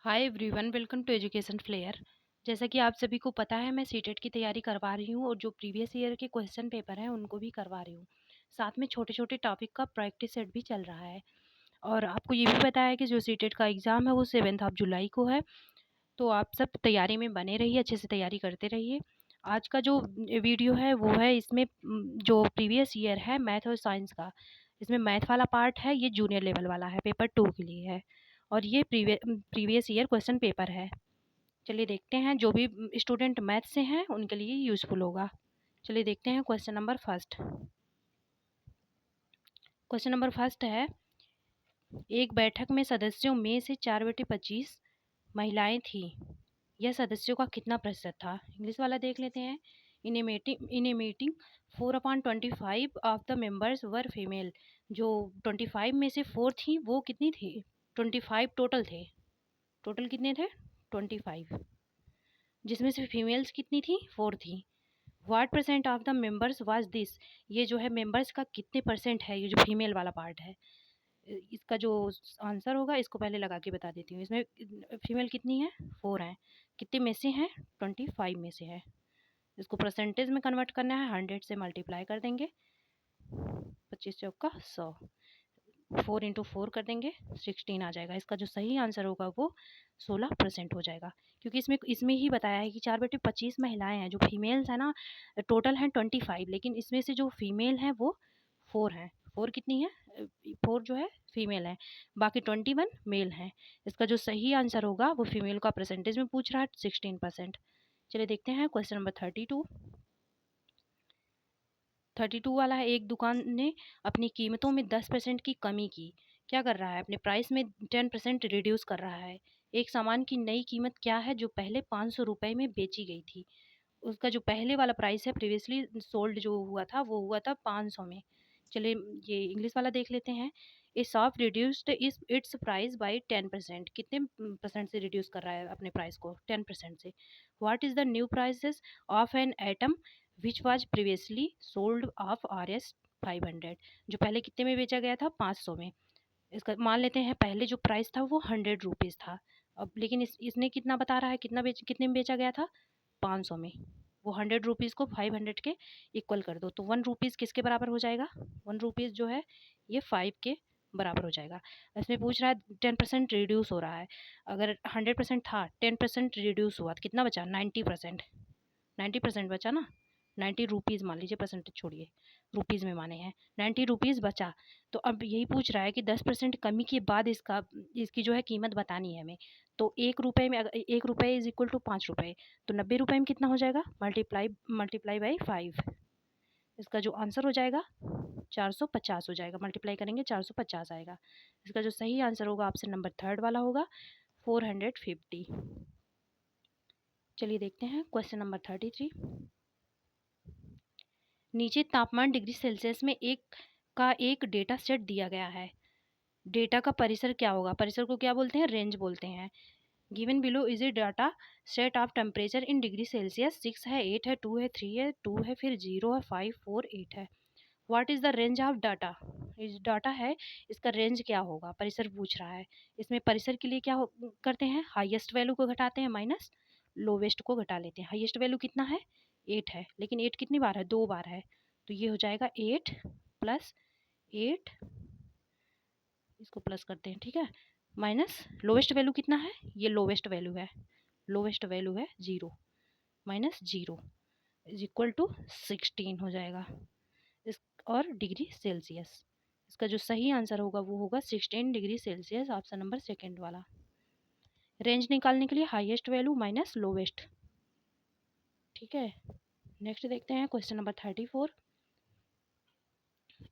Hi everyone, welcome to Education Flair. जैसा कि आप सभी को पता है, मैं सीटेट की तैयारी करवा रही हूँ और जो प्रीवियस ईयर के क्वेश्चन पेपर हैं उनको भी करवा रही हूँ। साथ में छोटे छोटे टॉपिक का प्रैक्टिस सेट भी चल रहा है। और आपको ये भी पता है कि जो सीटेट का एग्ज़ाम है वो 7 ऑफ जुलाई को है। तो आप सब तैयारी में बने रहिए, अच्छे से तैयारी करते रहिए। आज का जो वीडियो है वो है, इसमें जो प्रीवियस ईयर है मैथ और साइंस का, इसमें मैथ वाला पार्ट है, ये जूनियर लेवल वाला है, पेपर 2 के लिए है। और ये प्रीवियस ईयर क्वेश्चन पेपर है। चलिए देखते हैं, जो भी स्टूडेंट मैथ से हैं उनके लिए यूज़फुल होगा। चलिए देखते हैं question number first. Question number first है, एक बैठक में सदस्यों में से 4/25 महिलाएं थीं। यह सदस्यों का कितना प्रतिशत था? इंग्लिश वाला देख लेते हैं। In a meeting 4/25 of the members were female. जो 25 में से 4 थी वो कितनी थी? 25 टोटल थे। टोटल कितने थे? 25। जिसमें से फीमेल्स कितनी थी? 4 थी। What percent of the members was this? ये जो है मेंबर्स का कितने परसेंट है, ये जो फीमेल वाला पार्ट है। इसका जो आंसर होगा इसको पहले लगा के बता देती हूँ। इसमें फीमेल कितनी है? 4 हैं। कितने में से हैं? 25 में से है। इसको परसेंटेज में कन्वर्ट करना है, 100 से मल्टीप्लाई कर देंगे, 25 चौका 100, 4 इंटू 4 कर देंगे, 16 आ जाएगा। इसका जो सही आंसर होगा वो 16% हो जाएगा। क्योंकि इसमें इसमें ही बताया है कि 4/25 महिलाएं हैं। जो फीमेल्स हैं ना, टोटल हैं 25, लेकिन इसमें से जो फीमेल हैं वो 4 हैं। 4 कितनी है? 4 जो है फीमेल है, बाकी 21 मेल हैं। इसका जो सही आंसर होगा वो फीमेल का परसेंटेज में पूछ रहा है, 16%। चलिए देखते हैं क्वेश्चन नंबर 32 वाला है। एक दुकान ने अपनी कीमतों में 10% की कमी की। क्या कर रहा है? अपने प्राइस में 10% रिड्यूस कर रहा है। एक सामान की नई कीमत क्या है जो पहले 500 रुपये में बेची गई थी? उसका जो पहले वाला प्राइस है, प्रीवियसली सोल्ड जो हुआ था वो हुआ था 500 में। चलिए ये इंग्लिश वाला देख लेते हैं। ए शॉप रिड्यूस्ड इस इट्स प्राइस बाय 10%। कितने परसेंट से रिड्यूस कर रहा है अपने प्राइस को? 10% से। What is the new prices of an item which was previously sold off RS 500? जो पहले कितने में बेचा गया था? 500 में। इसका मान लेते हैं पहले जो प्राइस था वो 100 रुपीज़ था। अब लेकिन इसने कितना बता रहा है, कितने में बेचा गया था? 500 में। वो 100 रुपीज़ को 500 के इक्वल कर दो तो 1 रुपीज़ किसके बराबर हो जाएगा? 1 रुपीज़ जो है ये 5 के बराबर हो जाएगा। इसमें पूछ रहा है 10% रिड्यूस हो रहा है। अगर 100% था, 10% रिड्यूस हुआ तो कितना बचा? 90%। 90% बचा ना। 90 रुपीज़ मान लीजिए, परसेंटेज छोड़िए, रुपीज़ में माने हैं। 90 रुपीज़ बचा। तो अब यही पूछ रहा है कि 10% कमी के बाद इसकी जो है कीमत बतानी है हमें। तो 1 रुपये में, अगर 1 रुपये इज इक्वल टू 5 रुपये, तो 90 रुपये में कितना हो जाएगा? Multiply multiply by 5। इसका जो आंसर हो जाएगा 450 हो जाएगा। मल्टीप्लाई करेंगे 450 आएगा। इसका जो सही आंसर होगा ऑप्शन नंबर थर्ड वाला होगा, 450। चलिए देखते हैं क्वेश्चन नंबर 33। नीचे तापमान डिग्री सेल्सियस में एक डेटा सेट दिया गया है। डेटा का परिसर क्या होगा? परिसर को क्या बोलते हैं? रेंज बोलते हैं। Given below is a data set of temperature in degree Celsius. 6 है, 8 है, 2 है, 3 है, 2 है, फिर 0 है, 5, 4, 8 है। What is the range of data? इस डाटा है, इसका रेंज क्या होगा? परिसर पूछ रहा है। इसमें परिसर के लिए क्या करते हैं? हाईएस्ट वैल्यू को घटाते हैं माइनस लोवेस्ट को घटा लेते हैं। हाईएस्ट वैल्यू कितना है? 8 है, लेकिन 8 कितनी बार है? 2 बार है। तो ये हो जाएगा 8 प्लस 8, इसको प्लस करते हैं, ठीक है, माइनस लोवेस्ट वैल्यू कितना है? ये लोवेस्ट वैल्यू है, लोवेस्ट वैल्यू है 0, माइनस 0 इज इक्वल टू 16 हो जाएगा। इस और डिग्री सेल्सियस, इसका जो सही आंसर होगा वो होगा 16 degree Celsius, option number second वाला। रेंज निकालने के लिए हाईएस्ट वैल्यू माइनस लोवेस्ट, ठीक है। नेक्स्ट देखते हैं क्वेश्चन नंबर 34।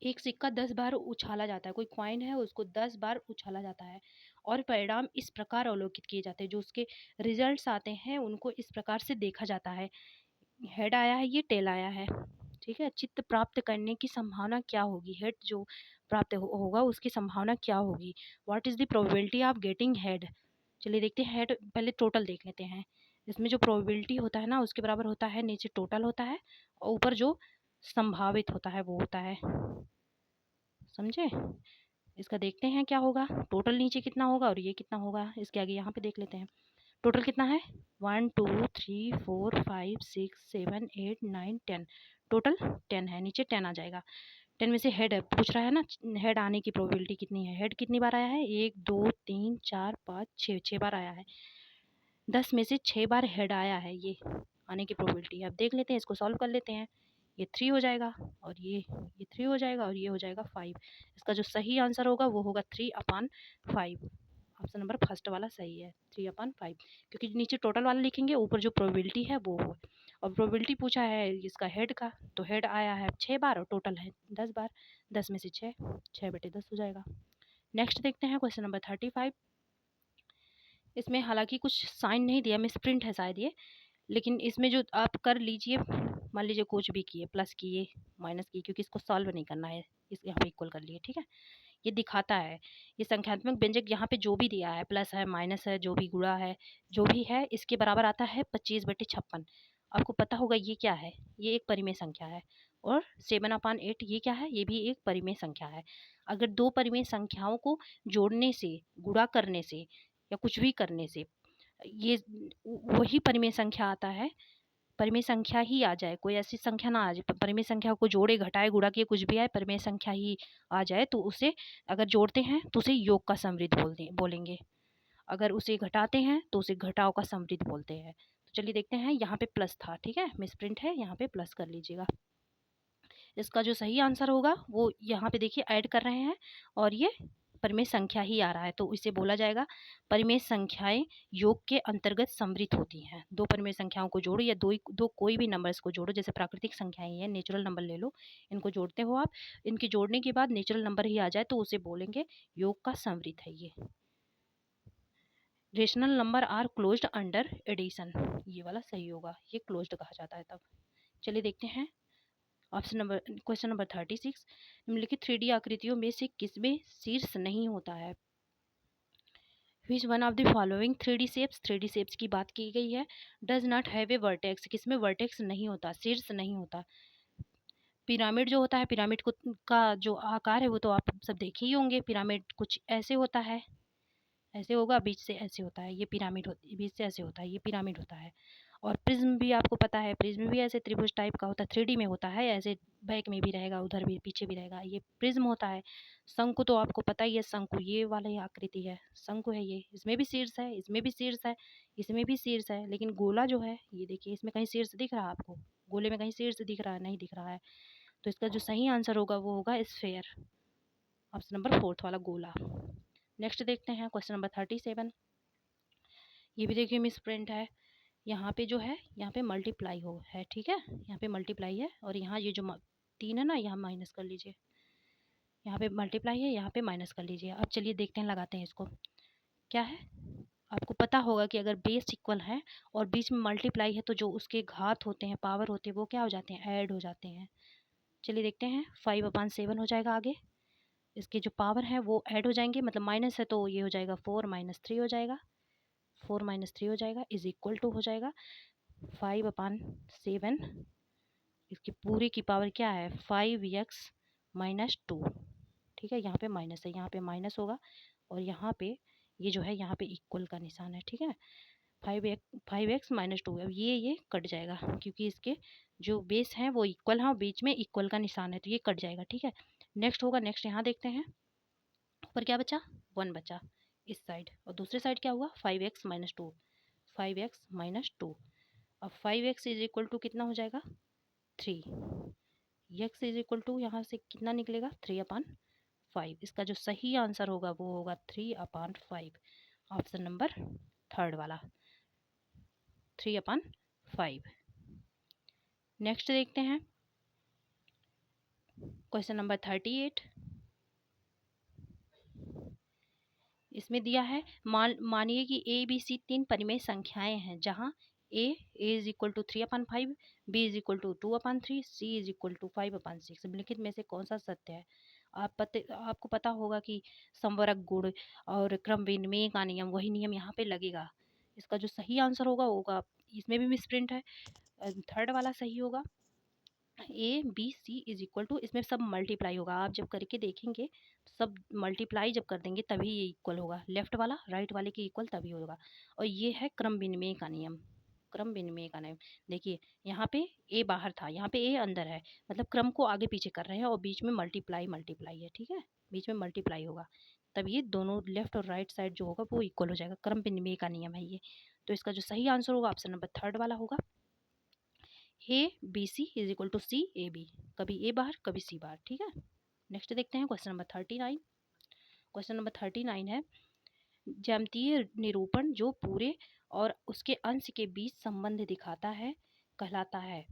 एक सिक्का 10 बार उछाला जाता है। कोई कॉइन है, उसको 10 बार उछाला जाता है और परिणाम इस प्रकार अवलोकित किए जाते हैं। जो उसके रिजल्ट्स आते हैं उनको इस प्रकार से देखा जाता है। हेड आया है, ये टेल आया है, ठीक है। चित्त प्राप्त करने की संभावना क्या होगी? हेड जो प्राप्त होगा उसकी संभावना क्या होगी? What is the probability of getting head? चलिए देखते हैं हेड, पहले टोटल देख लेते हैं। इसमें जो प्रोबेबिलिटी होता है ना उसके बराबर होता है, नीचे टोटल होता है और ऊपर जो संभावित होता है वो होता है, समझे? इसका देखते हैं क्या होगा। टोटल नीचे कितना होगा और ये कितना होगा, इसके आगे यहाँ पे देख लेते हैं। टोटल कितना है, 1 2 3 4 5 6 7 8 9 10। टोटल 10 है, नीचे 10 आ जाएगा। 10 में से हेड है पूछ रहा है ना, हेड आने की प्रोबेबिलिटी कितनी है। हेड कितनी बार आया है, 1 2 3 4 5 6 बार आया है। 10 में से 6 बार हेड आया है, ये आने की प्रोबेबिलिटी। अब देख लेते हैं, इसको सॉल्व कर लेते हैं। ये 3 हो जाएगा और ये 3 हो जाएगा और ये हो जाएगा 5। इसका जो सही आंसर होगा वो होगा 3/5। ऑप्शन नंबर फर्स्ट वाला सही है, 3/5, क्योंकि नीचे टोटल वाला लिखेंगे, ऊपर जो प्रोबेबिलिटी है वो हो। और प्रोबेबिलिटी पूछा है इसका हेड का, तो हेड आया है 6 बार और टोटल है 10 बार। 10 में से 6, 6/10 हो जाएगा। नेक्स्ट देखते हैं क्वेश्चन नंबर 35। इसमें हालांकि कुछ साइन नहीं दिया, मिस प्रिंट है शायद ये, लेकिन इसमें जो आप कर लीजिए, मान लीजिए कुछ भी किए, प्लस किए, माइनस किए, क्योंकि इसको सॉल्व नहीं करना है, इस यहाँ पे इक्वल कर लिए, ठीक है। ये दिखाता है, ये संख्यात्मक व्यंजक यहाँ पे जो भी दिया है, प्लस है, माइनस है, जो भी गुणा है, जो भी है, इसके बराबर आता है 25/56। आपको पता होगा ये क्या है, ये एक परिमेय संख्या है। और 7/8 ये क्या है, ये भी एक परिमेय संख्या है। अगर दो परिमेय संख्याओं को जोड़ने से, गुणा करने से या कुछ भी करने से ये वही परिमेय संख्या आता है, परिमेय संख्या ही आ जाए, कोई ऐसी संख्या ना आ जाए, परिमेय संख्या को जोड़े, घटाए, गुणा किए, कुछ भी आए, परिमेय संख्या ही आ जाए, तो उसे अगर जोड़ते हैं तो उसे योग का समृद्ध बोलेंगे। अगर उसे घटाते हैं तो उसे घटाव का समृद्ध बोलते हैं। तो चलिए देखते हैं, यहाँ पे प्लस था, ठीक है, मिसप्रिंट है, यहाँ पे प्लस कर लीजिएगा। इसका जो सही आंसर होगा वो यहाँ पे देखिए ऐड कर रहे हैं, और ये परिमेय संख्या ही आ रहा है, तो इसे बोला जाएगा परिमेय संख्याएं योग के अंतर्गत समृद्ध होती हैं। दो परिमेय संख्याओं को जोड़ो या दो कोई भी नंबर्स को जोड़ो, जैसे प्राकृतिक संख्याएं हैं, नेचुरल नंबर ले लो, इनको जोड़ते हो आप, इनके जोड़ने के बाद नेचुरल नंबर ही आ जाए तो उसे बोलेंगे योग का समृद्ध है ये। Rational number are closed under addition, ये वाला सही होगा, ये क्लोज्ड कहा जाता है तब। चलिए देखते हैं ऑप्शन नंबर, क्वेश्चन नंबर 36। निम्नलिखित 3D आकृतियों में से किसमें शीर्ष नहीं होता है। Which one of the following 3D shapes, 3D shapes की बात की गई है, does not have a vertex, किसमें वर्टेक्स नहीं होता, शीर्ष नहीं होता। पिरामिड जो होता है, पिरामिड को का जो आकार है वो तो आप सब देखे ही होंगे, पिरामिड कुछ ऐसे होता है, ऐसे होगा, बीच से ऐसे होता है, ये पिरामिड होती, बीच से ऐसे होता है, ये पिरामिड होता है। और प्रिज्म भी आपको पता है, प्रिज्म भी ऐसे त्रिभुज टाइप का होता है, 3D में होता है, ऐसे बैक में भी रहेगा, उधर भी, पीछे भी रहेगा, ये प्रिज्म होता है। शंकु तो आपको पता ही है, शंकु ये वाला ही आकृति है, शंकु है ये, इसमें भी शीर्ष है, इसमें भी शीर्ष है, इसमें भी शीर्ष है, लेकिन गोला जो है ये देखिए, इसमें कहीं शीर्ष दिख रहा है आपको, गोले में कहीं शीर्ष दिख रहा है, नहीं दिख रहा है। तो इसका जो सही आंसर होगा वो होगा स्फेयर, ऑप्शन नंबर फोर्थ वाला गोला। नेक्स्ट देखते हैं क्वेश्चन नंबर 37। ये भी देखिए मिस प्रिंट है, यहाँ पे जो है, यहाँ पे मल्टीप्लाई हो है, ठीक है, यहाँ पे मल्टीप्लाई है, और यहाँ ये जो 3 है ना, यहाँ माइनस कर लीजिए, यहाँ पे मल्टीप्लाई है, यहाँ पे माइनस कर लीजिए। अब चलिए देखते हैं, लगाते हैं इसको, क्या है। आपको पता होगा कि अगर बेस इक्वल है और बीच में मल्टीप्लाई है तो जो उसके घात होते हैं, पावर होते हैं, वो क्या हो जाते हैं, ऐड हो जाते हैं। चलिए देखते हैं, 5/7 हो जाएगा आगे, इसके जो पावर है वो ऐड हो जाएंगे, मतलब माइनस है तो ये हो जाएगा 4 - 3 हो जाएगा, 4 - 3 हो जाएगा, इज इक्वल टू हो जाएगा 5/7। इसकी पूरी की पावर क्या है, 5x - 2, ठीक है, यहाँ पे माइनस है, यहाँ पे माइनस होगा, और यहाँ पे ये जो है, यहाँ पे इक्वल का निशान है, ठीक है, 5x - 2। अब ये कट जाएगा, क्योंकि इसके जो बेस हैं वो इक्वल हैं, बीच में इक्वल का निशान है, तो ये कट जाएगा, ठीक है। नेक्स्ट होगा, नेक्स्ट यहाँ देखते हैं, ऊपर क्या बचा, 1 बचा इस साइड, और दूसरे साइड क्या हुआ, 5x - 2, 5x - 2। अब 5x इज इक्वल टू कितना हो जाएगा, 3। x इज इक्वल टू यहाँ से कितना निकलेगा, 3/5। इसका जो सही आंसर होगा वो होगा 3/5, ऑप्शन नंबर थर्ड वाला, 3/5। नेक्स्ट देखते हैं क्वेश्चन नंबर 38। इसमें दिया है, मानिए कि ए बी सी 3 परिमेय संख्याएं हैं, जहां A is equal to 3/5, B is equal to 2/3, C is equal to 5/6। निम्नलिखित में से कौन सा सत्य है। आपको पता होगा कि समवर्ग गुण और क्रम विनिमय का नियम, वही नियम यहाँ पे लगेगा। इसका जो सही आंसर होगा, इसमें भी मिसप्रिंट है, थर्ड वाला सही होगा, A B C is equal to, इसमें सब मल्टीप्लाई होगा। आप जब करके देखेंगे सब मल्टीप्लाई जब कर देंगे तभी ये इक्वल होगा, लेफ्ट वाला राइट वाले के इक्वल तभी होगा। और ये है क्रम विनिमय का नियम। क्रम विनिमय का नियम देखिए, यहाँ पे ए बाहर था, यहाँ पे ए अंदर है, मतलब क्रम को आगे पीछे कर रहे हैं और बीच में मल्टीप्लाई मल्टीप्लाई है, ठीक है, बीच में मल्टीप्लाई होगा, तब ये दोनों लेफ्ट और राइट साइड जो होगा वो इक्वल हो जाएगा। क्रम विनिमय का नियम है ये। तो इसका जो सही आंसर होगा ऑप्शन नंबर थर्ड वाला होगा, A B C is equal to C A B, कभी ए बाहर कभी सी बाहर, ठीक है। नेक्स्ट देखते हैं क्वेश्चन नंबर 39। क्वेश्चन नंबर 39 है, ज्यामितीय निरूपण जो पूरे और उसके अंश के बीच संबंध दिखाता है कहलाता है।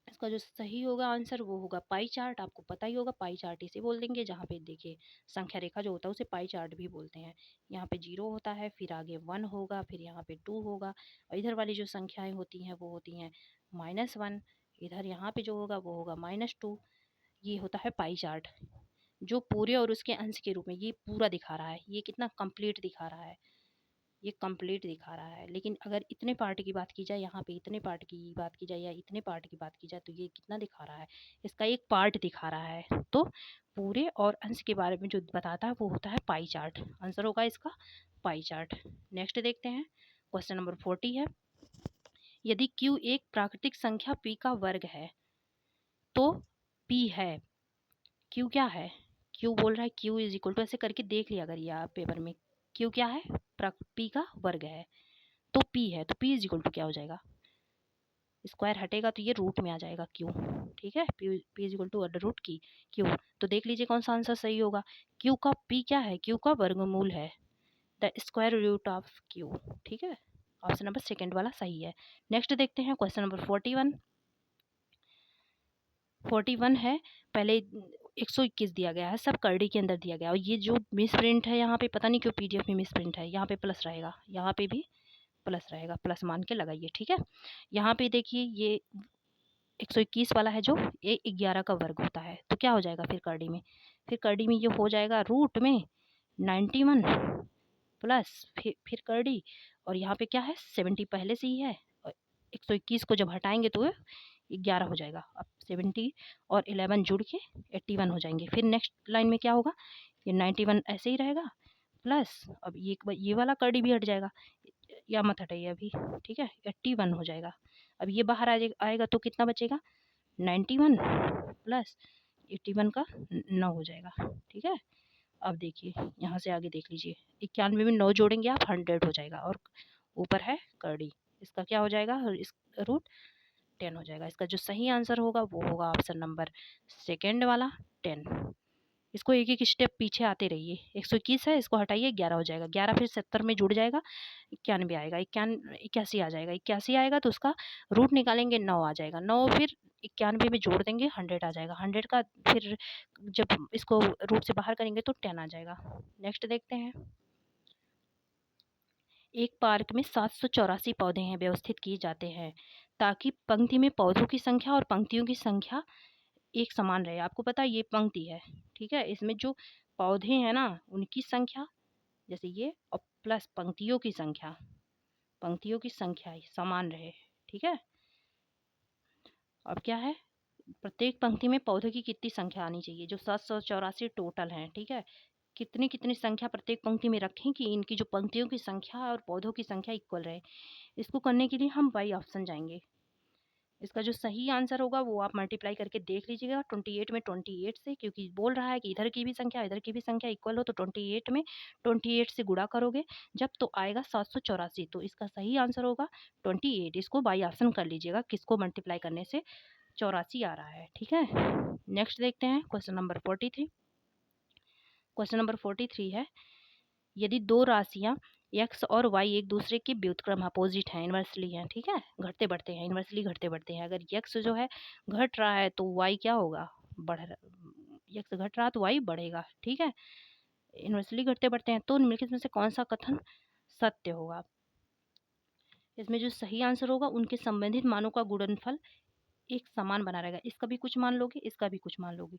इसका जो सही होगा आंसर वो होगा पाई चार्ट। आपको पता ही होगा पाई चार्ट इसे बोल देंगे, जहाँ पे देखिए संख्या रेखा जो होता है उसे पाई चार्ट भी बोलते हैं। यहाँ पे 0 होता है, फिर आगे 1 होगा, फिर यहाँ पे 2 होगा, और इधर वाली जो संख्याएं होती हैं वो होती हैं -1, इधर यहाँ पे जो होगा वो होगा -2। ये होता है पाई चार्ट, जो पूरे और उसके अंश के रूप में ये पूरा दिखा रहा है। ये कितना कंप्लीट दिखा रहा है, ये कंप्लीट दिखा रहा है। लेकिन अगर इतने पार्ट की बात की जाए, यहाँ पे इतने पार्ट की बात की जाए या इतने पार्ट की बात की जाए, तो ये कितना दिखा रहा है, इसका एक पार्ट दिखा रहा है। तो पूरे और अंश के बारे में जो बताता है वो होता है पाई चार्ट। आंसर होगा इसका पाई चार्ट। नेक्स्ट देखते हैं क्वेश्चन नंबर 40 है, यदि Q एक प्राकृतिक संख्या P का वर्ग है तो P है, Q क्या है, Q बोल रहा है Q इज इक्वल टू, ऐसे करके देख लिया करिए आप पेपर में, Q क्या है, P का वर्ग है तो P है, तो P इज इक्वल टू क्या हो जाएगा, स्क्वायर हटेगा तो ये रूट में आ जाएगा Q, ठीक है, P is equal to under root की Q। तो देख लीजिए कौन सा आंसर सही होगा, Q का P क्या है, Q का वर्गमूल है, the square root of Q, ठीक है। ऑप्शन नंबर सेकेंड वाला सही है। नेक्स्ट देखते हैं क्वेश्चन नंबर 41। 41 है, पहले 121 दिया गया है, सब करड़ी के अंदर दिया गया है, और ये जो मिस प्रिंट है यहाँ पे पता नहीं क्यों पीडीएफ में मिस प्रिंट है, यहाँ पे प्लस रहेगा, यहाँ पे भी प्लस रहेगा, प्लस मान के लगाइए, ठीक है। यहाँ पे देखिए ये 121 वाला है जो ये 11 का वर्ग होता है, तो क्या हो जाएगा फिर करड़ी में, फिर करड़ी में ये हो जाएगा रूट में 91 प्लस फिर करड़ी, और यहाँ पे क्या है 70 पहले से ही है, और 121 को जब हटाएंगे तो 11 हो जाएगा। अब 70 और 11 जुड़ के 81 हो जाएंगे। फिर नेक्स्ट लाइन में क्या होगा, ये 91 ऐसे ही रहेगा प्लस, अब ये वाला कर्डी भी हट जाएगा, या मत हटाइए अभी, ठीक है, 81 हो जाएगा। अब ये बाहर आएगा तो कितना बचेगा, 91 प्लस 81 का 9 हो जाएगा, ठीक है। अब देखिए यहाँ से आगे देख लीजिए, 91 में 9 जोड़ेंगे आप 100 हो जाएगा, और ऊपर है कर्डी, इसका क्या हो जाएगा, इस रूट 10 हो जाएगा। इसका जो सही आंसर होगा वो होगा ऑप्शन नंबर सेकेंड वाला 10। इसको एक एक स्टेप पीछे आते रहिए, 121 है, इसको हटाइए 11 हो जाएगा, 11 फिर 70 में जुड़ जाएगा, 91 आएगा, 81 आ जाएगा, 81 आएगा तो उसका रूट निकालेंगे 9 आ जाएगा, 9 फिर 91 में जोड़ देंगे 100 आ जाएगा, 100 का फिर जब इसको रूट से बाहर करेंगे तो 10 आ जाएगा। नेक्स्ट देखते हैं, एक पार्क में 784 पौधे हैं व्यवस्थित किए जाते हैं ताकि पंक्ति में पौधों की संख्या और पंक्तियों की संख्या एक समान रहे। आपको पता है ये पंक्ति है, ठीक है, इसमें जो पौधे हैं ना उनकी संख्या जैसे ये, और प्लस पंक्तियों की संख्या समान रहे, ठीक है। अब क्या है, प्रत्येक पंक्ति में पौधों की कितनी संख्या आनी चाहिए, जो 784 टोटल हैं, ठीक है, कितनी कितनी संख्या प्रत्येक पंक्ति में रखें कि इनकी जो पंक्तियों की संख्या और पौधों की संख्या इक्वल रहे। इसको करने के लिए हम वाई ऑप्शन जाएंगे। इसका जो सही आंसर होगा वो आप मल्टीप्लाई करके देख लीजिएगा 28 में 28 से, क्योंकि बोल रहा है कि इधर की भी संख्या इधर की भी संख्या इक्वल हो, तो 28 में 28 से गुणा करोगे जब तो आएगा 784, तो इसका सही आंसर होगा 28। इसको बाई ऑप्शन कर लीजिएगा, किसको मल्टीप्लाई करने से 84 आ रहा है, ठीक है। नेक्स्ट देखते हैं क्वेश्चन नंबर 43। क्वेश्चन नंबर 43 है, यदि दो राशियां x और y एक दूसरे के व्युत्क्रम अपोजिट हैं, इनवर्सली हैं, ठीक है, घटते बढ़ते हैं, इनवर्सली घटते बढ़ते हैं, अगर x जो है घट रहा है तो y क्या होगा, बढ़ रहा, x घट रहा तो y बढ़ेगा, ठीक है, इनवर्सली घटते बढ़ते हैं, तो निम्नलिखित में से कौन सा कथन सत्य होगा। इसमें जो सही आंसर होगा उनके संबंधित मानों का गुणनफल एक समान बना रहेगा, इसका भी कुछ मान लोगे इसका भी कुछ मान लोगे,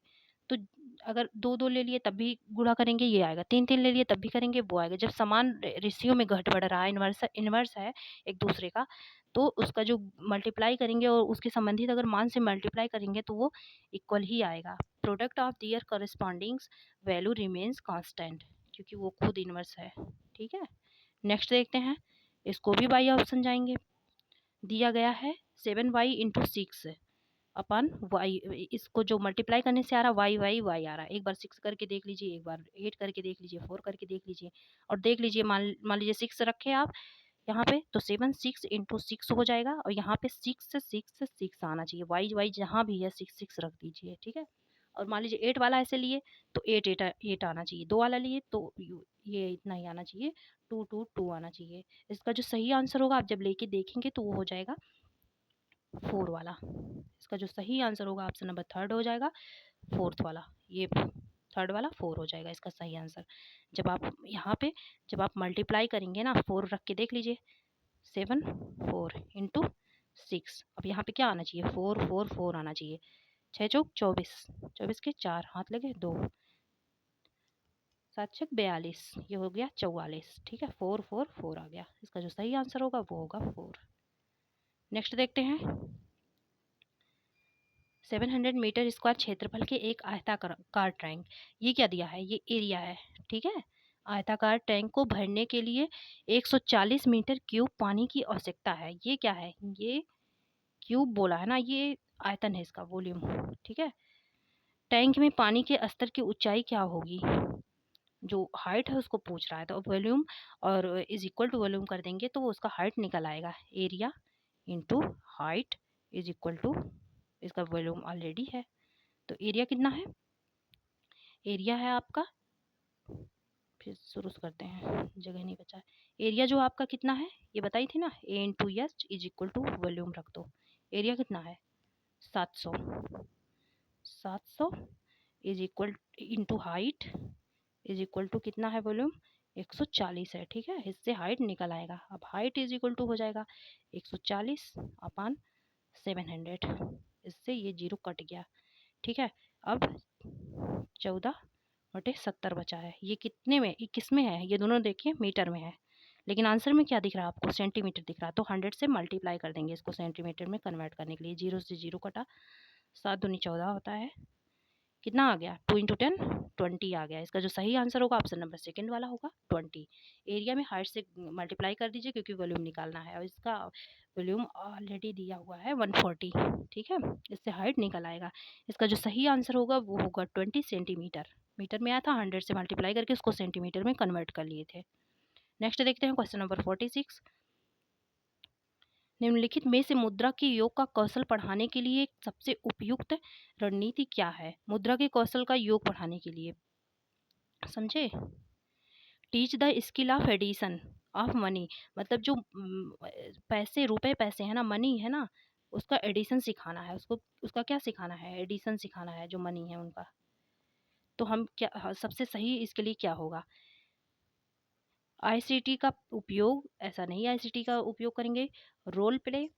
तो अगर दो दो ले लिए तब भी गुणा करेंगे ये आएगा, तीन तीन ले लिए तब भी करेंगे वो आएगा। जब समान रेशियो में घट बढ़ रहा है, इन्वर्स है एक दूसरे का, तो उसका जो मल्टीप्लाई करेंगे और उसके संबंधित अगर मान से मल्टीप्लाई करेंगे तो वो इक्वल ही आएगा। Product of their correspondings value remains constant, क्योंकि वो खुद इनवर्स है। ठीक है, नेक्स्ट देखते हैं, इसको भी बाई ऑप्शन जाएंगे। दिया गया है 7y इंटू 6 अपन वाई, इसको जो मल्टीप्लाई करने से आ रहा वाई वाई वाई आ रहा है। एक बार 6 करके देख लीजिए, एक बार 8 करके देख लीजिए, 4 करके देख लीजिए, और देख लीजिए मान लीजिए 6 रखे आप यहाँ पे, तो 7 6 इंटू 6 हो जाएगा, और यहाँ पे 6 6 6 आना चाहिए, वाई वाई जहाँ भी है 6 6 रख दीजिए। ठीक है, और मान लीजिए 8 वाला ऐसे लिए तो 8 8 8 आना चाहिए, 2 वाला लिए तो ये इतना ही आना चाहिए, 2 2 2 आना चाहिए। इसका जो सही आंसर होगा आप जब लेके देखेंगे तो वो हो जाएगा 4 वाला। इसका जो सही आंसर होगा ऑप्शन नंबर 3 हो जाएगा, 4th वाला। ये 3rd वाला 4 हो जाएगा इसका सही आंसर। जब आप यहाँ पे जब आप मल्टीप्लाई करेंगे ना, 4 रख के देख लीजिए, 7 4 इंटू 6, अब यहाँ पे क्या आना चाहिए, 4 4 4 आना चाहिए। 6 चौक 24, 24 के 4 हाथ लगे 2, 7 छक 42, ये हो गया 44। ठीक है, 4 4 4 आ गया। इसका जो सही आंसर होगा वो होगा 4। नेक्स्ट देखते हैं, 700 मीटर स्क्वायर क्षेत्रफल के एक आयताकार टैंक, ये क्या दिया है, ये एरिया है। ठीक है, आयताकार टैंक को भरने के लिए 140 मीटर क्यूब पानी की आवश्यकता है। ये क्या है, ये क्यूब बोला है ना, ये आयतन है इसका, वॉल्यूम। ठीक है, टैंक में पानी के स्तर की ऊंचाई क्या होगी, जो हाइट है उसको पूछ रहा है, तो वॉल्यूम और इज इक्वल टू वॉल्यूम कर देंगे तो वो उसका हाइट निकल आएगा। Area into height is equal to, इसका वॉल्यूम ऑलरेडी है, तो एरिया कितना है, एरिया है आपका, फिर शुरू से करते हैं, जगह नहीं बचा। एरिया जो आपका कितना है ये बताई थी ना, A into S is equal to volume रख दो। एरिया कितना है 700, 700 is equal into height is equal to कितना है वॉल्यूम, 140 है। ठीक है, इससे हाइट निकल आएगा। अब हाइट इज इक्वल टू हो जाएगा 140 अपान 700, इससे ये 0 कट गया। ठीक है, अब 14/70 बचा है। ये कितने में, ये किस में है, ये दोनों देखिए मीटर में है, लेकिन आंसर में क्या दिख रहा है आपको, सेंटीमीटर दिख रहा है, तो 100 से मल्टीप्लाई कर देंगे इसको सेंटीमीटर में कन्वर्ट करने के लिए। 0 से 0 कटा, 7 दूनी 14 होता है, कितना आ गया, 2 इंटू 10 20 आ गया। इसका जो सही आंसर होगा ऑप्शन नंबर 2 वाला होगा 20। एरिया में हाइट से मल्टीप्लाई कर दीजिए क्योंकि वॉल्यूम निकालना है, और इसका वॉल्यूम ऑलरेडी दिया हुआ है 140। ठीक है, इससे हाइट निकल आएगा। इसका जो सही आंसर होगा वो होगा 20 सेंटीमीटर। मीटर में आया था, 100 से मल्टीप्लाई करके उसको सेंटीमीटर में कन्वर्ट कर लिए थे। नेक्स्ट देखते हैं क्वेश्चन नंबर 46। निम्नलिखित में से मुद्रा के योग का कौशल बढ़ाने के लिए सबसे उपयुक्त रणनीति क्या है, मुद्रा के कौशल का योग बढ़ाने के लिए, समझे। Teach the skill of addition of money, मतलब जो पैसे, रुपए पैसे है ना, मनी है ना, उसका एडिशन सिखाना है उसको। उसका क्या सिखाना है, एडिशन सिखाना है जो मनी है उनका। तो हम क्या, सबसे सही इसके लिए क्या होगा, आईसीटी का उपयोग, ऐसा नहीं आईसीटी का उपयोग करेंगे, रोल प्ले,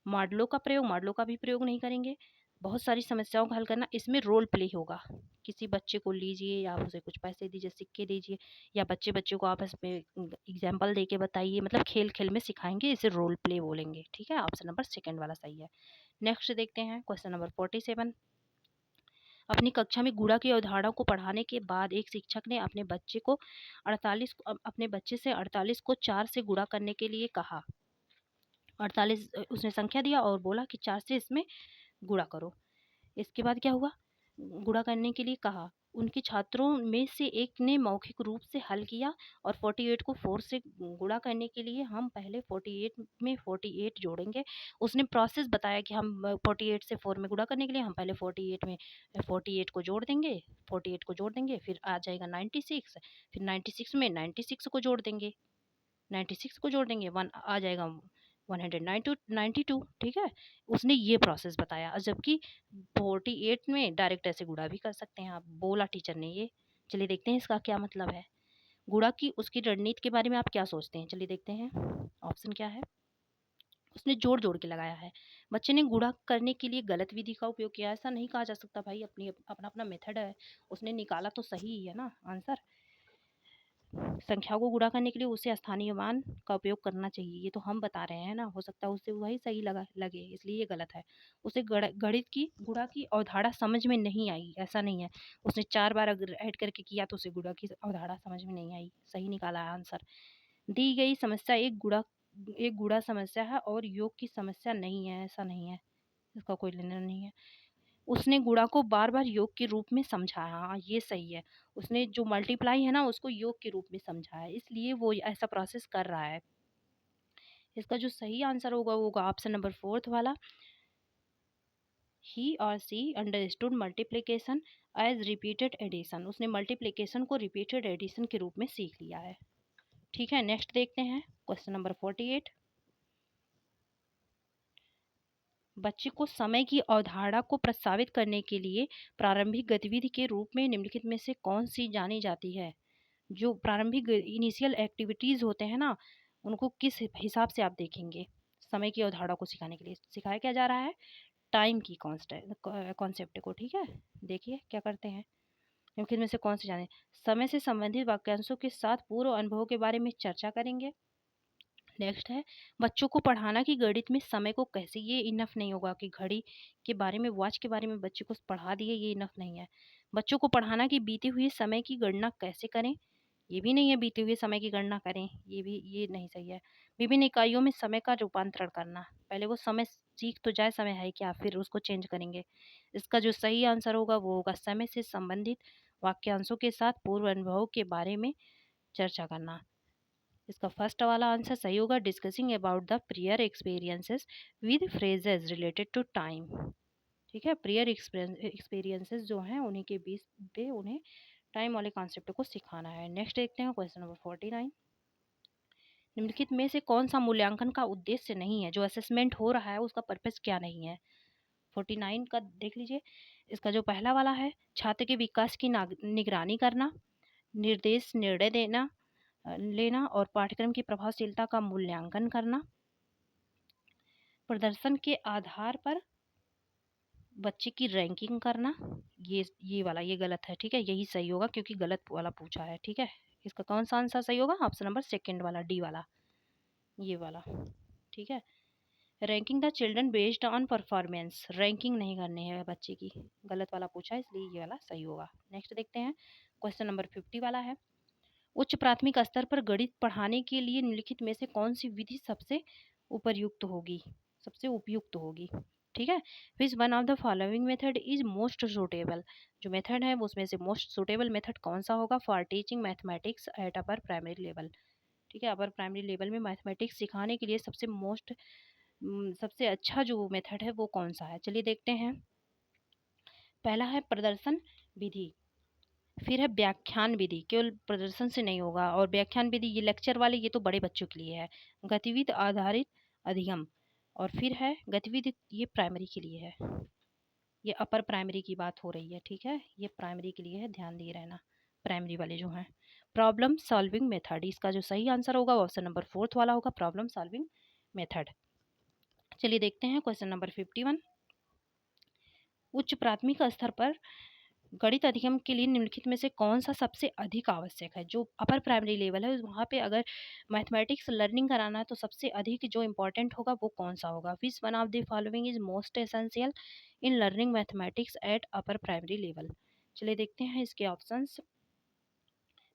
मॉडलों का प्रयोग, मॉडलों का भी प्रयोग नहीं करेंगे। बहुत सारी समस्याओं का हल करना, इसमें रोल प्ले होगा। किसी बच्चे को लीजिए या उसे कुछ पैसे दीजिए, सिक्के दीजिए, या बच्चे बच्चे को आपस में एग्जाम्पल दे के बताइए, मतलब खेल खेल में सिखाएंगे, इसे रोल प्ले बोलेंगे। ठीक है, ऑप्शन नंबर 2 वाला सही है। नेक्स्ट देखते हैं क्वेश्चन नंबर 47। अपनी कक्षा में गुणा की अवधारणा को पढ़ाने के बाद एक शिक्षक ने अपने बच्चे को 48 अपने बच्चे से 48 को 4 से गुणा करने के लिए कहा। 48 उसने संख्या दिया और बोला कि 4 से इसमें गुणा करो। इसके बाद क्या हुआ, गुणा करने के लिए कहा। उनके छात्रों में से एक ने मौखिक रूप से हल किया, और 48 को 4 से गुणा करने के लिए हम पहले 48 में 48 जोड़ेंगे। उसने प्रोसेस बताया कि हम 48 से 4 में गुणा करने के लिए हम पहले 48 में 48 को जोड़ देंगे, 48 को जोड़ देंगे, फिर आ जाएगा 96, फिर 96 में 96 को जोड़ देंगे, 96 को जोड़ देंगे, 1 आ जाएगा 192। ठीक है, उसने ये प्रोसेस बताया, और जबकि 48 में डायरेक्ट ऐसे गुणा भी कर सकते हैं आप, बोला टीचर ने ये। चलिए देखते हैं इसका क्या मतलब है, गुणा की उसकी रणनीति के बारे में आप क्या सोचते हैं, चलिए देखते हैं। ऑप्शन क्या है, उसने जोड़ जोड़ के लगाया है। बच्चे ने गुणा करने के लिए गलत विधि का उपयोग किया, ऐसा नहीं कहा जा सकता भाई, अपनी अपना अपना मेथड है, उसने निकाला तो सही ही है ना आंसर। संख्या को गुणा करने के लिए उसे स्थानीय मान का उपयोग करना चाहिए। ये तो हम बता रहे हैं ना, हो सकता है उसे वही सही लगे, इसलिए ये गलत है। उसे गणित की गुणा की अवधारणा समझ में नहीं आई, ऐसा नहीं है। उसने 4 बार अगर ऐड करके किया तो उसे गुणा की अवधारणा समझ में नहीं आई। सही निकाला है आंसर। दी गई समस्या एक गुणा समस्या है और योग की समस्या नहीं है, ऐसा नहीं है। इसका कोई लेना नहीं है। उसने गुणा को बार-बार योग के रूप में समझा। हाँ, ये सही है। उसने जो मल्टीप्लाई है ना उसको योग के रूप में समझा है, इसलिए वो ऐसा प्रोसेस कर रहा है। इसका जो सही आंसर होगा वो होगा ऑप्शन नंबर 4th वाला। ही और she understood multiplication as repeated addition. उसने मल्टीप्लिकेशन को रिपीटेड एडिशन के रूप में सीख लिया है। ठीक है, नेक्स्ट देखते हैं क्वेश्चन नंबर 48। बच्चे को समय की अवधारणा को प्रस्तावित करने के लिए प्रारंभिक गतिविधि के रूप में निम्नलिखित में से कौन सी जानी जाती है? जो प्रारंभिक इनिशियल एक्टिविटीज होते हैं ना, उनको किस हिसाब से आप देखेंगे? समय की अवधारणा को सिखाने के लिए सिखाया क्या जा रहा है? टाइम की कॉन्सेप्ट को। ठीक है, देखिए क्या करते हैं। निम्नलिखित में से कौन से जाने? समय से संबंधित वाक्यांशों के साथ पूर्व अनुभवों के बारे में चर्चा करेंगे। नेक्स्ट है, बच्चों को पढ़ाना कि गणित में समय को कैसे। ये इनफ नहीं होगा कि घड़ी के बारे में, वॉच के बारे में बच्चे को पढ़ा दिए, ये इनफ नहीं है। बच्चों को पढ़ाना कि बीते हुए समय की गणना कैसे करें। ये भी नहीं है, बीते हुए समय की गणना करें, ये नहीं सही है। विभिन्न इकाइयों में समय का रूपांतरण करना। पहले वो समय सीख तो जाए समय है क्या, फिर उसको चेंज करेंगे। इसका जो सही आंसर होगा वो होगा समय से संबंधित वाक्यांशों के साथ पूर्व अनुभव के बारे में चर्चा करना। इसका फर्स्ट वाला आंसर सही होगा, discussing about the prior experiences with phrases related to time. ठीक है, प्रियर एक्सपीरियंसेस जो हैं उन्हीं के बीच पे उन्हें टाइम वाले कॉन्सेप्ट को सिखाना है। नेक्स्ट देखते हैं क्वेश्चन नंबर 49। निम्नलिखित में से कौन सा मूल्यांकन का उद्देश्य नहीं है? जो असेसमेंट हो रहा है उसका पर्पस क्या नहीं है? 49 का देख लीजिए। इसका जो पहला वाला है, छात्र के विकास की निगरानी करना, निर्देश निर्णय लेना और पाठ्यक्रम की प्रभावशीलता का मूल्यांकन करना, प्रदर्शन के आधार पर बच्चे की रैंकिंग करना। ये गलत है। ठीक है, यही सही होगा क्योंकि गलत वाला पूछा है। ठीक है, इसका कौन सा आंसर सही होगा? ऑप्शन नंबर सेकंड वाला, डी वाला, ये वाला। ठीक है, ranking the children based on performance. Ranking नहीं करनी है बच्चे की, गलत वाला पूछा है इसलिए ये वाला सही होगा। नेक्स्ट देखते हैं क्वेश्चन नंबर 50 वाला है, उच्च प्राथमिक स्तर पर गणित पढ़ाने के लिए निम्नलिखित में से कौन सी विधि सबसे उपयुक्त होगी? ठीक है, which one of the following method is most suitable. जो मेथड है वो उसमें से मोस्ट सुटेबल मेथड कौन सा होगा for teaching mathematics at upper primary level? ठीक है, अपर प्राइमरी लेवल में मैथमेटिक्स सिखाने के लिए सबसे अच्छा जो मेथड है वो कौन सा है? चलिए देखते हैं। पहला है प्रदर्शन विधि, फिर है व्याख्यान विधि, केवल प्रदर्शन से नहीं होगा। और व्याख्यान विधि ये लेक्चर वाले, ये तो बड़े बच्चों के लिए है। गतिविधि आधारित अधिगम, और फिर है गतिविधि, ये प्राइमरी के लिए है। ये अपर प्राइमरी की बात हो रही है। ठीक है, ये प्राइमरी के लिए है, ध्यान दिए रहना। प्राइमरी वाले जो हैं, प्रॉब्लम सॉल्विंग मेथड, इसका जो सही आंसर होगा ऑप्शन नंबर 4th वाला होगा, प्रॉब्लम सॉल्विंग मेथड। चलिए देखते हैं क्वेश्चन नंबर 51। उच्च प्राथमिक स्तर पर गणित अधिगम के लिए निम्नलिखित में से कौन सा सबसे अधिक आवश्यक है? जो अपर प्राइमरी लेवल है वहाँ पे अगर मैथमेटिक्स लर्निंग कराना है तो सबसे अधिक जो इम्पोर्टेंट होगा वो कौन सा होगा? Which one of the following is most essential in learning mathematics at upper primary level? चलिए देखते हैं इसके ऑप्शंस।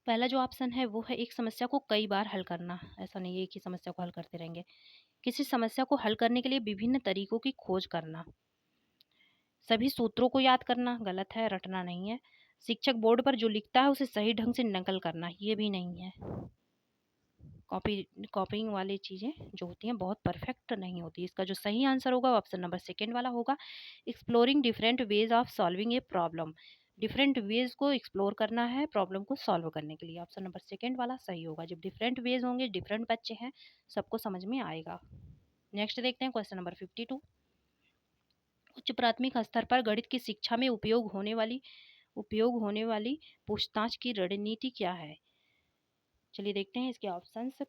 पहला जो ऑप्शन है वो है एक समस्या को कई बार हल करना। ऐसा नहीं है एक ही समस्या को हल करते रहेंगे। किसी समस्या को हल करने के लिए विभिन्न तरीकों की खोज करना। सभी सूत्रों को याद करना, गलत है, रटना नहीं है। शिक्षक बोर्ड पर जो लिखता है उसे सही ढंग से नकल करना, ये भी नहीं है। कॉपिंग वाली चीज़ें जो होती हैं बहुत परफेक्ट नहीं होती। इसका जो सही आंसर होगा ऑप्शन नंबर सेकंड वाला होगा, exploring different ways of solving a problem. Different ways को एक्सप्लोर करना है प्रॉब्लम को सॉल्व करने के लिए, ऑप्शन नंबर सेकंड वाला सही होगा। जब डिफरेंट वेज होंगे, डिफरेंट बच्चे हैं, सबको समझ में आएगा। नेक्स्ट देखते हैं क्वेश्चन नंबर 52। उच्च प्राथमिक स्तर पर गणित की शिक्षा में उपयोग होने वाली पूछताछ की रणनीति क्या है? चलिए देखते हैं इसके ऑप्शंस।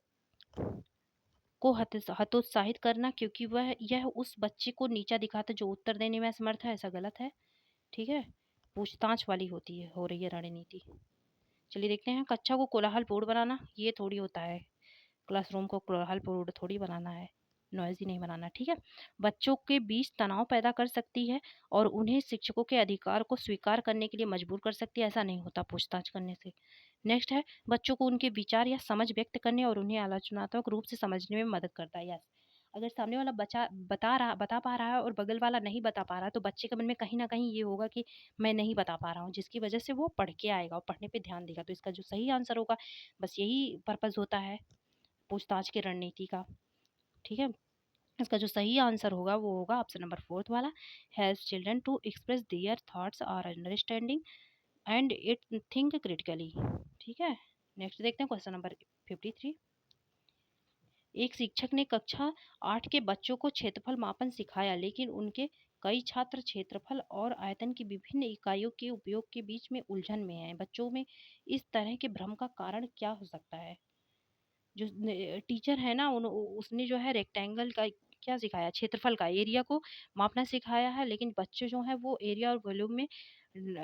को हतोत्साहित करना, क्योंकि यह उस बच्चे को नीचा दिखाता जो उत्तर देने में असमर्थ है, ऐसा गलत है। ठीक है, पूछताछ वाली हो रही है रणनीति। चलिए देखते हैं, कक्षा को कोलाहलपूर्ण बनाना, ये थोड़ी होता है। क्लासरूम को कोलाहलपूर्ण थोड़ी बनाना है, नॉइज़ी नहीं बनाना, ठीक है। बच्चों के बीच तनाव पैदा कर सकती है और उन्हें शिक्षकों के अधिकार को स्वीकार करने के लिए मजबूर कर सकती है, ऐसा नहीं होता पूछताछ करने से। नेक्स्ट है, बच्चों को उनके विचार या समझ व्यक्त करने और उन्हें आलोचनात्मक रूप से समझने में मदद करता है। यस, अगर सामने वाला बच्चा बता पा रहा है और बगल वाला नहीं बता पा रहा है, तो बच्चे के मन में कहीं न कहीं ये होगा कि मैं नहीं बता पा रहा हूँ, जिसकी वजह से वो पढ़ के आएगा और पढ़ने पे ध्यान देगा। तो इसका जो सही आंसर होगा, बस यही पर्पज़ होता है पूछताछ की रणनीति का, ठीक है। इसका जो सही आंसर होगा वो होगा ऑप्शन नंबर फोर्थ वाला, helps children to express their thoughts और understanding and it think critically, ठीक है। नेक्स्ट देखते हैं क्वेश्चन नंबर 53। एक शिक्षक ने कक्षा 8 के बच्चों को क्षेत्रफल मापन सिखाया, लेकिन उनके कई छात्र क्षेत्रफल और आयतन की विभिन्न इकाइयों के उपयोग के बीच में उलझन में हैं। बच्चों में इस तरह के भ्रम का कारण क्या हो सकता है? जो टीचर है ना, उसने जो है रेक्टेंगल का क्या सिखाया, क्षेत्रफल का एरिया को मापना सिखाया है, लेकिन बच्चे जो हैं वो एरिया और वॉल्यूम में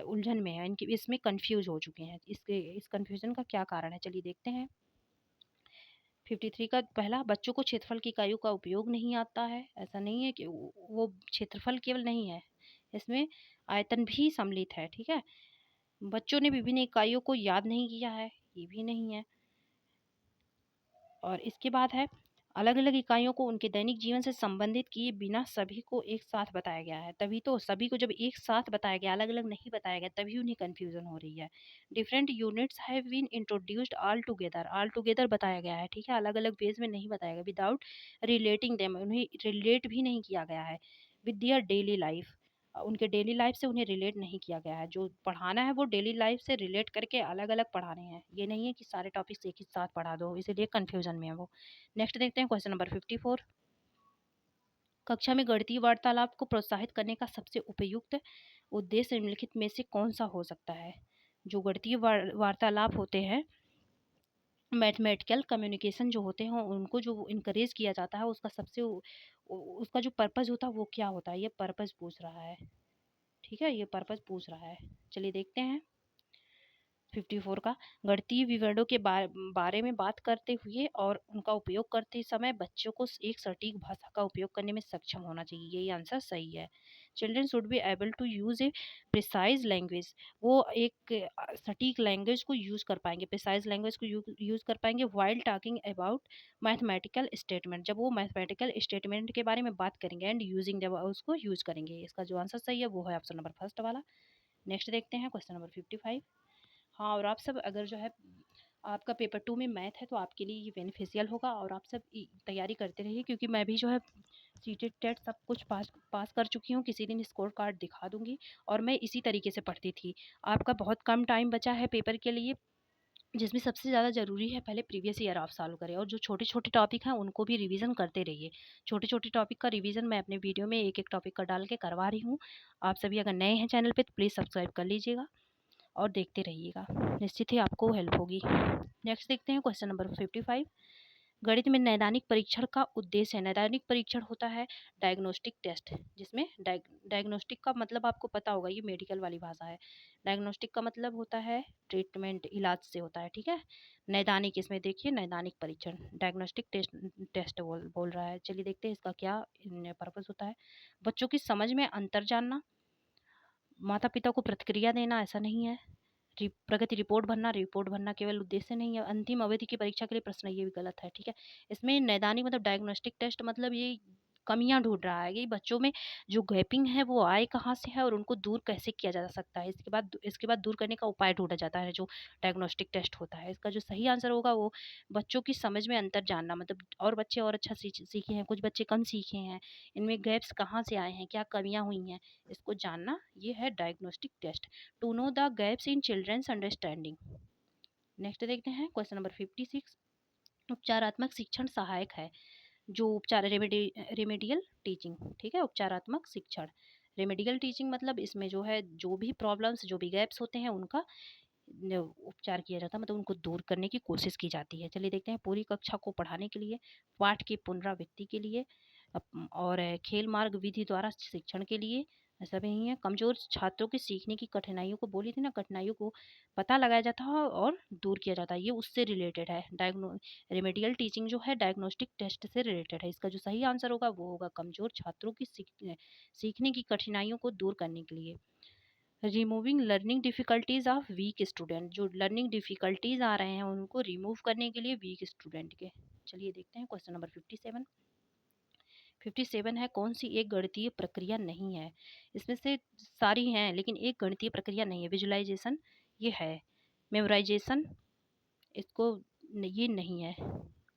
उलझन में है, इनकी इसमें कंफ्यूज हो चुके हैं। इस कंफ्यूजन का क्या कारण है, चलिए देखते हैं। 53 का पहला, बच्चों को क्षेत्रफल की इकाइयों का उपयोग नहीं आता है। ऐसा नहीं है कि वो क्षेत्रफल केवल नहीं है, इसमें आयतन भी सम्मिलित है, ठीक है। बच्चों ने विभिन्न इकाइयों को याद नहीं किया है, ये भी नहीं है। और इसके बाद है, अलग अलग इकाइयों को उनके दैनिक जीवन से संबंधित किए बिना सभी को एक साथ बताया गया है। तभी तो सभी को जब एक साथ बताया गया, अलग अलग नहीं बताया गया, तभी उन्हें कन्फ्यूजन हो रही है। Different units have been introduced all together बताया गया है, ठीक है, अलग अलग वेज में नहीं बताया गया। विदाउट रिलेटिंग देम, उन्हें रिलेट भी नहीं किया गया है विद दियर डेली लाइफ, उनके डेली लाइफ से उन्हें रिलेट नहीं किया गया है। जो पढ़ाना है वो डेली लाइफ से रिलेट करके अलग अलग पढ़ाने हैं, ये नहीं है कि सारे टॉपिक्स एक ही साथ पढ़ा दो, इसीलिए कन्फ्यूजन में है वो। नेक्स्ट देखते हैं क्वेश्चन नंबर 54। कक्षा में गणितीय वार्तालाप को प्रोत्साहित करने का सबसे उपयुक्त उद्देश्य निम्नलिखित में से कौन सा हो सकता है? जो गणितीय वार्तालाप होते हैं, मैथमेटिकल कम्युनिकेशन जो होते हैं, उनको जो इनकरेज किया जाता है, उसका उसका जो पर्पज़ होता है वो क्या होता है, ये पर्पज़ पूछ रहा है, ठीक है, ये पर्पज़ पूछ रहा है। चलिए देखते हैं 54 का, गणितीय विवरणों के बारे में बात करते हुए और उनका उपयोग करते समय बच्चों को एक सटीक भाषा का उपयोग करने में सक्षम होना चाहिए, यही आंसर सही है। Children should be able to use a precise language, वो एक सटीक लैंग्वेज को यूज कर पाएंगे, प्रिसाइज लैंग्वेज को यूज कर पाएंगे while talking about mathematical statement, जब वो मैथमेटिकल स्टेटमेंट के बारे में बात करेंगे एंड यूजिंग, जब उसको यूज करेंगे। इसका जो आंसर सही है वो है ऑप्शन नंबर फर्स्ट वाला। नेक्स्ट देखते हैं क्वेश्चन नंबर 55। हाँ, और आप सब अगर जो है आपका पेपर 2 में मैथ है, तो आपके लिए ये बेनिफिशियल होगा और आप सब तैयारी करते रहिए, क्योंकि मैं भी जो है सीटेट टेट सब कुछ पास पास कर चुकी हूँ, किसी दिन स्कोर कार्ड दिखा दूंगी। और मैं इसी तरीके से पढ़ती थी। आपका बहुत कम टाइम बचा है पेपर के लिए, जिसमें सबसे ज़्यादा ज़रूरी है पहले प्रीवियस ईयर आप सॉल्व करें, और जो छोटे छोटे टॉपिक हैं उनको भी रिवीजन करते रहिए। छोटे छोटे टॉपिक का रिवीजन मैं अपने वीडियो में एक एक टॉपिक का डाल के करवा रही हूँ। आप सभी अगर नए हैं चैनल पे तो प्लीज़ सब्सक्राइब कर लीजिएगा और देखते रहिएगा, निश्चित ही आपको हेल्प होगी। नेक्स्ट देखते हैं क्वेश्चन नंबर 55। गणित में नैदानिक परीक्षण का उद्देश्य है। नैदानिक परीक्षण होता है डायग्नोस्टिक टेस्ट, जिसमें डायग्नोस्टिक का मतलब आपको पता होगा, ये मेडिकल वाली भाषा है। डायग्नोस्टिक का मतलब होता है ट्रीटमेंट, इलाज से होता है, ठीक है। नैदानिक, इसमें देखिए नैदानिक परीक्षण, डायग्नोस्टिक टेस्ट टेस्ट बोल रहा है। चलिए देखते हैं इसका क्या पर्पज़ होता है। बच्चों की समझ में अंतर जानना, माता पिता को प्रतिक्रिया देना, ऐसा नहीं है। प्रगति रिपोर्ट भरना केवल उद्देश्य नहीं है। अंतिम अवधि की परीक्षा के लिए प्रश्न, ये भी गलत है, ठीक है। इसमें नैदानिक मतलब डायग्नोस्टिक टेस्ट मतलब ये कमियां ढूंढ रहा है कि बच्चों में जो गैपिंग है वो आए कहाँ से है और उनको दूर कैसे किया जा सकता है। इसके बाद दूर करने का उपाय ढूंढा जाता है, जो डायग्नोस्टिक टेस्ट होता है। इसका जो सही आंसर होगा वो बच्चों की समझ में अंतर जानना, मतलब और बच्चे और अच्छा सीखे हैं, कुछ बच्चे कम सीखे हैं, इनमें गैप्स कहाँ से आए हैं, क्या कमियां हुई हैं, इसको जानना, ये है diagnostic test, to know the gaps in children's understanding. Next देखते हैं क्वेश्चन नंबर 56। उपचारात्मक शिक्षण सहायक है। जो उपचार रेमेडियल टीचिंग, ठीक है, उपचारात्मक शिक्षण, रेमेडियल टीचिंग मतलब इसमें जो है जो भी प्रॉब्लम्स, जो भी गैप्स होते हैं उनका उपचार किया जाता है, मतलब उनको दूर करने की कोशिश की जाती है। चलिए देखते हैं, पूरी कक्षा को पढ़ाने के लिए, पाठ की पुनरावृत्ति के लिए, और खेल मार्ग विधि द्वारा शिक्षण के लिए, ऐसा भी नहीं है। कमज़ोर छात्रों की सीखने की कठिनाइयों को बोली थी ना, कठिनाइयों को पता लगाया जाता है और दूर किया जाता है, ये उससे रिलेटेड है। रेमेडियल टीचिंग जो है डायग्नोस्टिक टेस्ट से रिलेटेड है। इसका जो सही आंसर होगा वो होगा कमज़ोर छात्रों की सीखने की कठिनाइयों को दूर करने के लिए। Removing learning difficulties of weak student, जो लर्निंग डिफ़िकल्टीज़ आ रहे हैं उनको रिमूव करने के लिए वीक स्टूडेंट के। चलिए देखते हैं क्वेश्चन नंबर 57। 57 है, कौन सी एक गणितीय प्रक्रिया नहीं है? इसमें से सारी हैं लेकिन एक गणितीय प्रक्रिया नहीं है। विजुअलाइजेशन ये है, मेमोराइजेशन इसको ये नहीं है,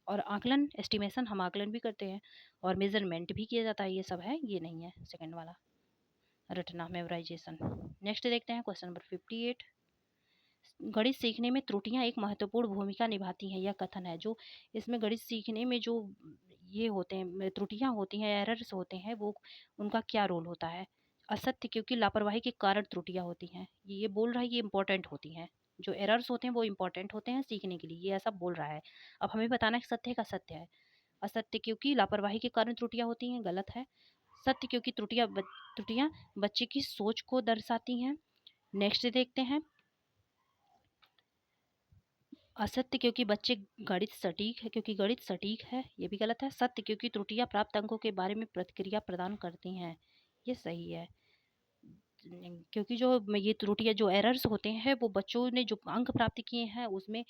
और आकलन एस्टिमेशन हम आकलन भी करते हैं और मेजरमेंट भी किया जाता है, ये सब है, ये नहीं है सेकंड वाला रटना मेमोराइजेशन। नेक्स्ट देखते हैं क्वेश्चन नंबर 58। गणित सीखने में त्रुटियां एक महत्वपूर्ण भूमिका निभाती हैं, यह कथन है। जो इसमें गणित सीखने में जो ये होते हैं त्रुटियां होती हैं, एरर्स होते हैं, वो उनका क्या रोल होता है? असत्य, क्योंकि लापरवाही के कारण त्रुटियां होती हैं, ये बोल रहा है, ये इंपॉर्टेंट होती हैं। जो एरर्स होते हैं वो इंपॉर्टेंट होते हैं सीखने के लिए, ये ऐसा बोल रहा है। अब हमें बताना है सत्य का सत्य है। असत्य, क्योंकि लापरवाही के कारण त्रुटियां होती हैं, गलत है। सत्य, क्योंकि त्रुटियां बच्चे की सोच को दर्शाती हैं। नेक्स्ट देखते हैं, असत्य, क्योंकि बच्चे गणित सटीक है, क्योंकि गणित सटीक है, ये भी गलत है। सत्य, क्योंकि त्रुटियां प्राप्त अंकों के बारे में प्रतिक्रिया प्रदान करती हैं, ये सही है। क्योंकि जो ये त्रुटियां जो एरर्स होते हैं वो बच्चों ने जो अंक प्राप्त किए हैं उसमें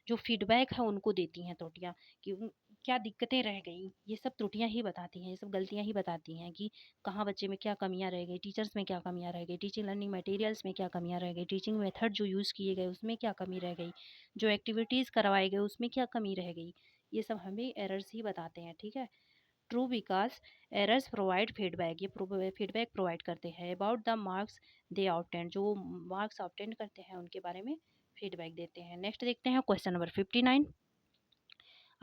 जो फीडबैक है उनको देती हैं त्रुटियां, कि क्या दिक्कतें रह गई, ये सब त्रुटियां ही बताती हैं, ये सब गलतियां ही बताती हैं कि कहाँ बच्चे में क्या कमियां रह गई, टीचर्स में क्या कमियां रह गई, टीचिंग लर्निंग मटेरियल्स में क्या कमियां रह गई, टीचिंग मेथड जो यूज़ किए गए उसमें क्या कमी रह गई, जो एक्टिविटीज़ करवाए गए उसमें क्या कमी रह गई, ये सब हमें एरर्स ही बताते हैं। ठीक है। ट्रू विकास एरर्स प्रोवाइड फीडबैक, ये फीडबैक प्रोवाइड करते हैं about the marks they obtain, जो मार्क्स ऑब्टेन करते हैं उनके बारे में फीडबैक देते हैं। नेक्स्ट देखते हैं क्वेश्चन नंबर 59।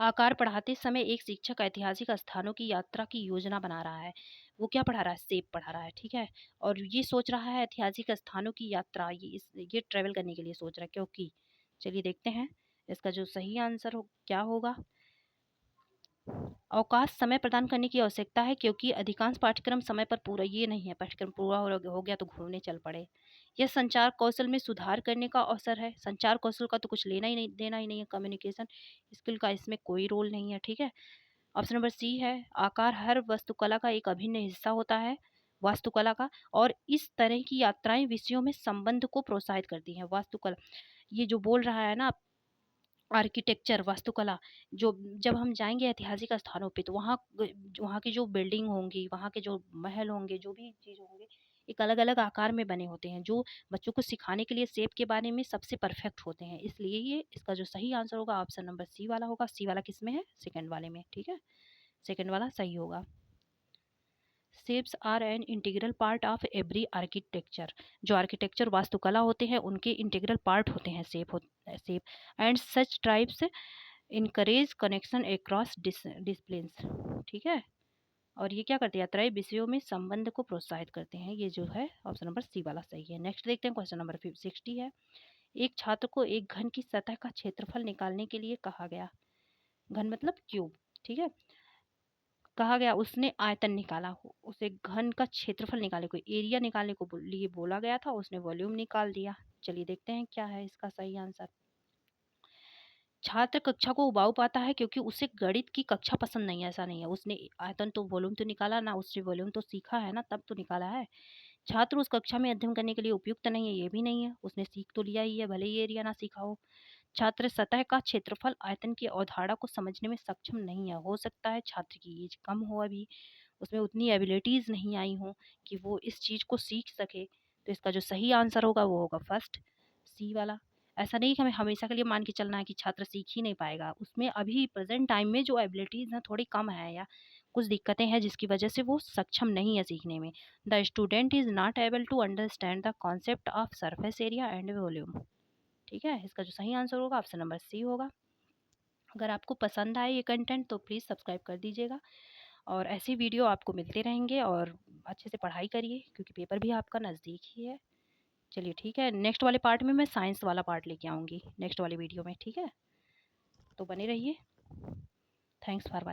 आकार पढ़ाते समय एक शिक्षक ऐतिहासिक स्थानों की यात्रा की योजना बना रहा है। वो क्या पढ़ा रहा है? सेब पढ़ा रहा है। ठीक है। और ये सोच रहा है ऐतिहासिक स्थानों की यात्रा, ये ट्रेवल करने के लिए सोच रहा है, क्योंकि चलिए देखते हैं इसका जो सही आंसर क्या होगा। अवकाश समय प्रदान करने की आवश्यकता है, क्योंकि अधिकांश पाठ्यक्रम समय पर पूरा, ये नहीं है पाठ्यक्रम पूरा हो गया तो घूमने चल पड़े। यह संचार कौशल में सुधार करने का अवसर है। संचार कौशल का तो कुछ लेना ही नहीं देना ही नहीं है, कम्युनिकेशन स्किल का इसमें कोई रोल नहीं है। ठीक है। ऑप्शन नंबर सी है, आकार हर वास्तुकला का एक अभिन्न हिस्सा होता है, वास्तुकला का, और इस तरह की यात्राएं विषयों में संबंध को प्रोत्साहित करती हैं। वास्तुकला ये जो बोल रहा है ना, आर्किटेक्चर वास्तुकला, जो जब हम जाएंगे ऐतिहासिक स्थानों पे तो वहाँ की जो बिल्डिंग होंगी, वहाँ के जो महल होंगे, जो भी चीज़ होंगे, एक अलग अलग आकार में बने होते हैं, जो बच्चों को सिखाने के लिए शेप के बारे में सबसे परफेक्ट होते हैं। इसलिए ये इसका जो सही आंसर होगा ऑप्शन नंबर सी वाला होगा। सी वाला किस में है? सेकंड वाले में। ठीक है। सेकंड वाला सही होगा। Shapes are an integral part of every architecture, जो आर्किटेक्चर वास्तुकला होते हैं उनके इंटीग्रल पार्ट होते हैं shape and such types encourage connection across disciplines. ठीक है। और ये क्या करते हैं? यात्राएं विषयों में संबंध को प्रोत्साहित करते हैं, ये जो है ऑप्शन नंबर सी वाला सही है। नेक्स्ट देखते हैं क्वेश्चन नंबर 60 है, एक छात्र को एक घन की सतह का क्षेत्रफल निकालने के लिए कहा गया। घन मतलब क्यूब। ठीक है। कहा गया, उसने आयतन निकाला हो, उसे घन का क्षेत्रफल निकाले को, एरिया निकालने को लिए बोला गया था, उसने वॉल्यूम निकाल दिया। चलिए देखते हैं क्या है इसका सही आंसर। छात्र कक्षा को उबाऊ पाता है क्योंकि उसे गणित की कक्षा पसंद नहीं है, ऐसा नहीं है। उसने आयतन तो वॉल्यूम तो निकाला ना, उसने वॉल्यूम तो सीखा है ना, तब तो निकाला है। छात्र उस कक्षा में अध्ययन करने के लिए उपयुक्त नहीं है, ये भी नहीं है, उसने सीख तो लिया ही है, भले ही एरिया ना सीखा हो। छात्र सतह का क्षेत्रफल आयतन की अवधारणा को समझने में सक्षम नहीं है, हो सकता है छात्र की एज कम हो, अभी उसमें उतनी एबिलिटीज़ नहीं आई हों कि वो इस चीज़ को सीख सके। तो इसका जो सही आंसर होगा वो होगा फर्स्ट सी वाला। ऐसा नहीं कि हमें हमेशा के लिए मान के चलना है कि छात्र सीख ही नहीं पाएगा, उसमें अभी प्रेजेंट टाइम में जो एबिलिटीज़ हैं थोड़ी कम है, या कुछ दिक्कतें हैं जिसकी वजह से वो सक्षम नहीं है सीखने में। The student is not able to understand the concept of surface area and volume. ठीक है। इसका जो सही आंसर होगा ऑप्शन नंबर सी होगा। अगर आपको पसंद आए ये कंटेंट तो प्लीज़ सब्सक्राइब कर दीजिएगा, और ऐसी वीडियो आपको मिलते रहेंगे, और अच्छे से पढ़ाई करिए क्योंकि पेपर भी आपका नज़दीक ही है। चलिए ठीक है, नेक्स्ट वाले पार्ट में मैं साइंस वाला पार्ट लेके आऊँगी नेक्स्ट वाली वीडियो में। ठीक है। तो बने रहिए। Thanks for watching.